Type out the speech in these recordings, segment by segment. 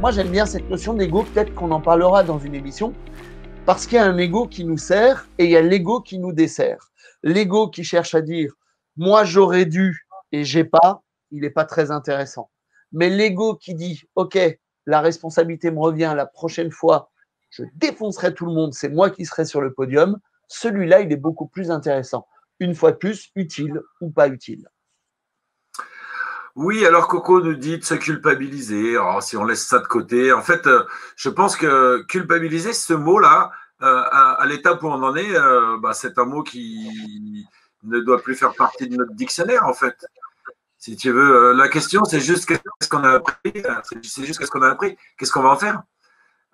moi j'aime bien cette notion d'ego, peut-être qu'on en parlera dans une émission, parce qu'il y a un ego qui nous sert et il y a l'ego qui nous dessert. L'ego qui cherche à dire « moi j'aurais dû et j'ai pas », il n'est pas très intéressant. Mais l'ego qui dit « ok, la responsabilité me revient, la prochaine fois, je défoncerai tout le monde, c'est moi qui serai sur le podium », celui-là, il est beaucoup plus intéressant. Une fois de plus, utile ou pas utile. Oui, alors Coco nous dit de se culpabiliser. Alors, si on laisse ça de côté, en fait, je pense que culpabiliser, ce mot-là, à l'étape où on en est, c'est un mot qui ne doit plus faire partie de notre dictionnaire, en fait. Si tu veux, la question, c'est juste qu'est-ce qu'on a appris. C'est juste qu'est-ce qu'on a appris. Qu'est-ce qu'on va en faire.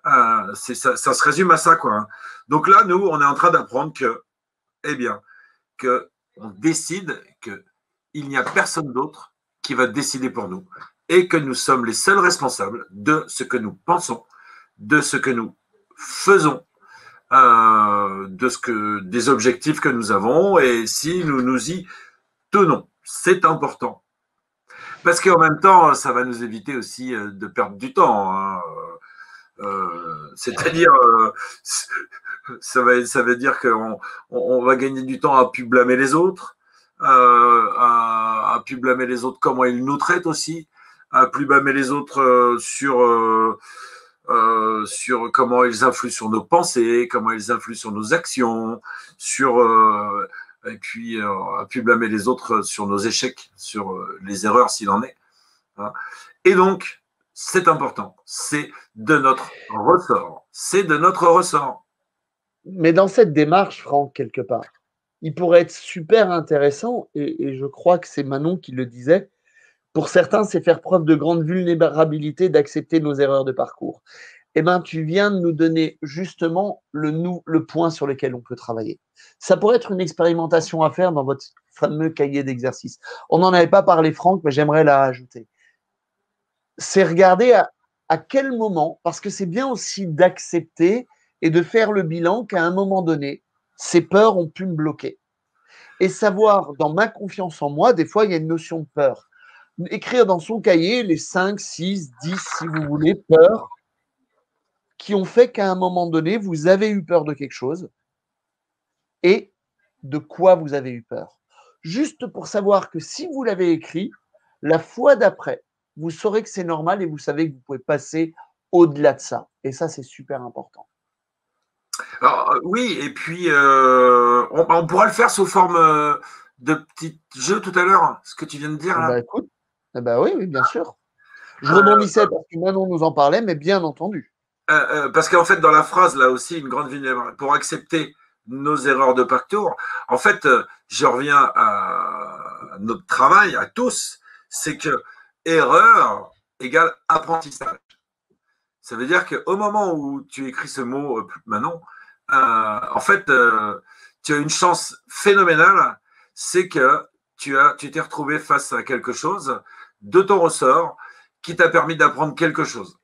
Ça se résume à ça, quoi. Hein. Donc là, nous, on est en train d'apprendre que, eh bien, que on décide qu'il n'y a personne d'autre qui va décider pour nous et que nous sommes les seuls responsables de ce que nous pensons, de ce que nous faisons, des objectifs que nous avons et si nous nous y tenons. C'est important. Parce qu'en même temps, ça va nous éviter aussi de perdre du temps. Hein. C'est-à-dire, ça veut dire qu'on va gagner du temps à plus blâmer les autres, à plus blâmer les autres comment ils nous traitent aussi, à plus blâmer les autres sur comment ils influent sur nos pensées, comment ils influent sur nos actions, et puis à plus blâmer les autres sur nos échecs, sur les erreurs s'il en est. Hein. Et donc, c'est important, c'est de notre ressort. C'est de notre ressort. Mais dans cette démarche, Franck, quelque part, il pourrait être super intéressant, et je crois que c'est Manon qui le disait, pour certains, c'est faire preuve de grande vulnérabilité d'accepter nos erreurs de parcours. Eh bien, tu viens de nous donner justement le point sur lequel on peut travailler. Ça pourrait être une expérimentation à faire dans votre fameux cahier d'exercice. On n'en avait pas parlé, Franck, mais j'aimerais la rajouter. C'est regarder à quel moment, parce que c'est bien aussi d'accepter et de faire le bilan qu'à un moment donné, ces peurs ont pu me bloquer. Et savoir, dans ma confiance en moi, des fois, il y a une notion de peur. Écrire dans son cahier les 5, 6, 10, si vous voulez, peurs qui ont fait qu'à un moment donné, vous avez eu peur de quelque chose et de quoi vous avez eu peur. Juste pour savoir que si vous l'avez écrit, la fois d'après, vous saurez que c'est normal et vous savez que vous pouvez passer au-delà de ça. Et ça, c'est super important. Alors, oui, et puis on pourra le faire sous forme de petits jeux tout à l'heure, ce que tu viens de dire Eh là. ben, écoute, eh ben, oui, bien sûr. Je rebondissais parce que Manon nous en parlait, mais bien entendu. Parce qu'en fait, dans la phrase, là aussi, une grande vulnérabilité, pour accepter nos erreurs de parcours, en fait, je reviens à notre travail, à tous, c'est que erreur égale apprentissage. Ça veut dire qu'au moment où tu écris ce mot, Manon, en fait, tu as une chance phénoménale, c'est que tu t'es retrouvé face à quelque chose de ton ressort qui t'a permis d'apprendre quelque chose.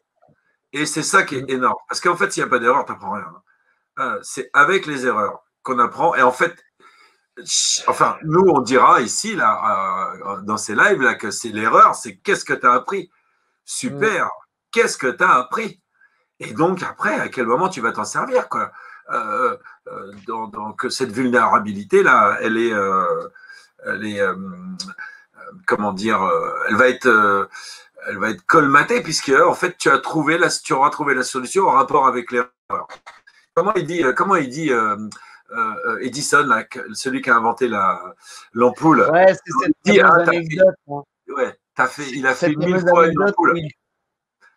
Et c'est ça qui est énorme. Parce qu'en fait, s'il n'y a pas d'erreur, tu n'apprends rien. C'est avec les erreurs qu'on apprend. Et en fait, enfin, nous, on dira ici, là, dans ces lives, là, que c'est l'erreur, c'est qu'est-ce que tu as appris. Super. Qu'est-ce que tu as appris? Et donc, après, à quel moment tu vas t'en servir, quoi. Donc, cette vulnérabilité-là, elle est comment dire, elle va être colmatée puisque en fait tu auras trouvé la solution en rapport avec l'erreur. Comment il dit Edison, là, celui qui a inventé l'ampoule. Ouais, c'est cette fameuse anecdote. Ouais, il a fait Cette 1000 fameuse fois une anecdote ampoule. où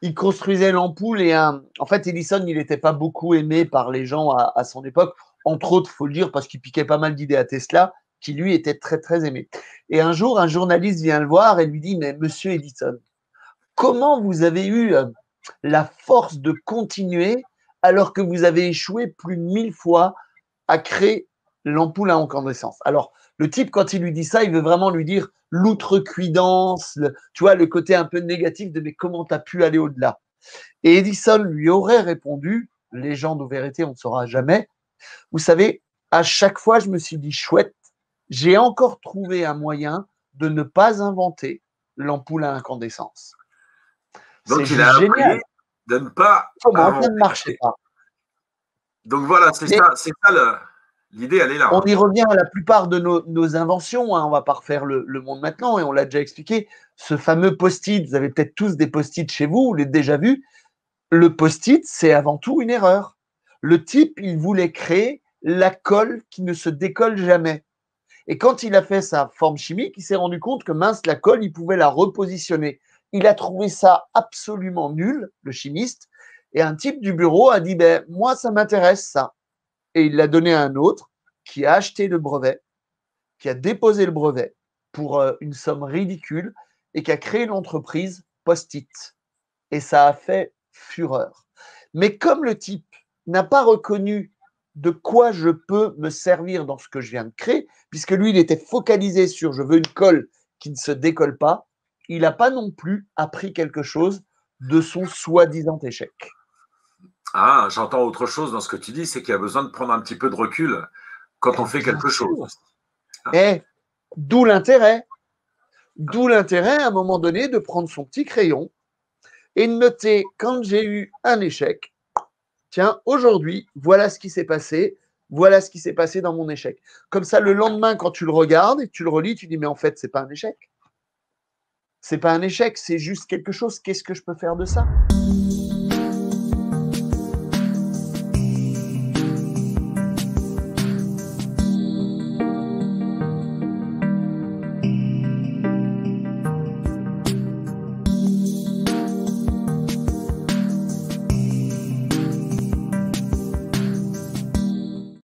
il construisait l'ampoule et en fait, Edison, il n'était pas beaucoup aimé par les gens à son époque. Entre autres, il faut le dire, parce qu'il piquait pas mal d'idées à Tesla, qui lui était très, très aimé. Et un jour, un journaliste vient le voir et lui dit, mais monsieur Edison, comment vous avez eu la force de continuer alors que vous avez échoué plus de 1000 fois à créer l'ampoule à incandescence? Alors, le type, quand il lui dit ça, il veut vraiment lui dire l'outrecuidance, tu vois, le côté un peu négatif de mais comment tu as pu aller au-delà? Et Edison lui aurait répondu, légende ou vérité, on ne saura jamais, vous savez, à chaque fois, je me suis dit, chouette, j'ai encore trouvé un moyen de ne pas inventer l'ampoule à incandescence. C'est Donc il juste a appris, génial. de ne pas Comment ça inventer. ne marchait pas. Donc voilà, c'est ça l'idée, elle est là. On y revient à la plupart de nos inventions, hein. On ne va pas refaire le monde maintenant, et on l'a déjà expliqué. Ce fameux post-it, vous avez peut-être tous des post-it chez vous, vous l'avez déjà vu. Le post-it, c'est avant tout une erreur. Le type, il voulait créer la colle qui ne se décolle jamais. Et quand il a fait sa forme chimique, il s'est rendu compte que mince, la colle, il pouvait la repositionner. Il a trouvé ça absolument nul, le chimiste, et un type du bureau a dit, ben, moi, ça m'intéresse, ça. Et il l'a donné à un autre qui a acheté le brevet, qui a déposé le brevet pour une somme ridicule et qui a créé l'entreprise Post-it. Et ça a fait fureur. Mais comme le type n'a pas reconnu de quoi je peux me servir dans ce que je viens de créer, puisque lui, il était focalisé sur je veux une colle qui ne se décolle pas, il n'a pas non plus appris quelque chose de son soi-disant échec. Ah, j'entends autre chose dans ce que tu dis, c'est qu'il y a besoin de prendre un petit peu de recul quand on fait quelque chose. Et d'où l'intérêt. D'où l'intérêt, à un moment donné, de prendre son petit crayon et de noter quand j'ai eu un échec, tiens, aujourd'hui, voilà ce qui s'est passé, voilà ce qui s'est passé dans mon échec. Comme ça, le lendemain, quand tu le regardes et que tu le relis, tu dis, mais en fait, c'est pas un échec. C'est pas un échec, c'est juste quelque chose. Qu'est-ce que je peux faire de ça ?